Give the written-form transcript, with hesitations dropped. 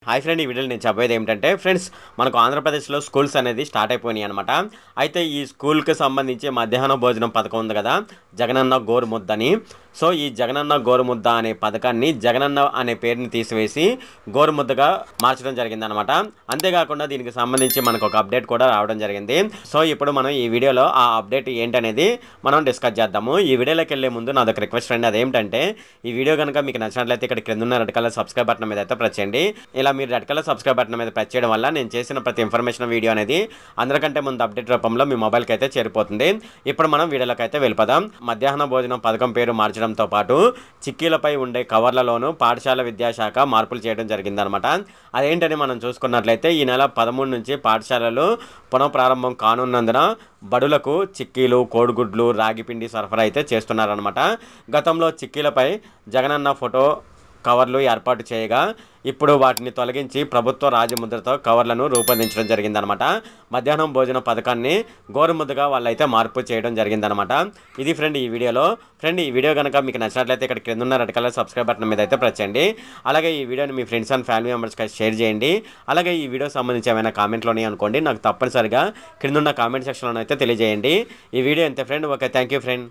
Hi friend, ఈ వీడియోలో నేను చెప్పేది ఏమిటంటే ఫ్రెండ్స్, మనకు ఆంధ్రప్రదేశ్లో స్కూల్స్ అనేది స్టార్ట్ అయిపోయినాయి అనమాట. అయితే ఈ స్కూల్కి సంబంధించి మధ్యాహ్న భోజనం పథకం ఉంది కదా, జగనన్న గోరుముద్దని. సో ఈ జగనన్న గోరుముద్ద అనే పథకాన్ని జగనన్న అనే పేరుని తీసివేసి గోరుముద్దగా మార్చడం జరిగిందనమాట. అంతేకాకుండా దీనికి సంబంధించి మనకు ఒక అప్డేట్ కూడా రావడం జరిగింది. సో ఇప్పుడు మనం ఈ వీడియోలో ఆ అప్డేట్ ఏంటనేది మనం డిస్కస్ చేద్దాము. ఈ వీడియోలోకి వెళ్ళే ముందు నాదొక రిక్వెస్ట్ ఫ్రెండ్, అదేంటంటే ఈ వీడియో కనుక మీకు నచ్చినట్లయితే ఇక్కడ కింద ఉన్న రెడ్ కలర్ సబ్స్క్రైబ్ బటన్ మీద అయితే ప్రెస్ చేయండి. ఇలా మీరు రెడ్ కలర్ సబ్స్క్రైబ్ బటన్ మీద ప్రెస్ చేయడం వల్ల నేను చేసిన ప్రతి ఇన్ఫర్మేషన్ వీడియో అనేది అందరికంటే ముందు అప్డేట్ రూపంలో మీ మొబైల్కి అయితే చేరిపోతుంది. ఇప్పుడు మనం వీడియోలోకి అయితే వెళ్ళిపోదాం. మధ్యాహ్న భోజనం పథకం పేరు మార్చడంతో పాటు చిక్కీలపై ఉండే కవర్లలోనూ పాఠశాల విద్యాశాఖ మార్పులు చేయడం జరిగిందనమాట. అదేంటని మనం చూసుకున్నట్లయితే ఈ నెల 13 నుంచి పాఠశాలలు పునఃప్రారంభం కానున్నందున బడులకు చిక్కీలు, కోడిగుడ్లు, రాగిపిండి సరఫరా అయితే చేస్తున్నారనమాట. గతంలో చిక్కీలపై జగనన్న ఫోటో కవర్లు ఏర్పాటు చేయగా ఇప్పుడు వాటిని తొలగించి ప్రభుత్వ రాజముద్రతో కవర్లను రూపొందించడం జరిగిందనమాట. మధ్యాహ్నం భోజన పథకాన్ని గోరుముద్దగా వాళ్ళైతే మార్పు చేయడం జరిగిందనమాట. ఇది ఫ్రెండ్ ఈ వీడియోలో. ఫ్రెండ్, ఈ వీడియో కనుక మీకు నచ్చినట్లయితే ఇక్కడ కింద ఉన్న రెడ్ కలర్ సబ్స్క్రైబ్ బటన్ మీద అయితే ప్రెస్ చేయండి. అలాగే ఈ వీడియోని మీ ఫ్రెండ్స్ అండ్ ఫ్యామిలీ మెంబర్స్కి షేర్ చేయండి. అలాగే ఈ వీడియో సంబంధించి ఏమైనా కామెంట్లోనే అనుకోండి, నాకు తప్పనిసరిగా కింద ఉన్న కామెంట్ సెక్షన్లో అయితే తెలియజేయండి. ఈ వీడియో అంతే friend. Okay, thank you friend.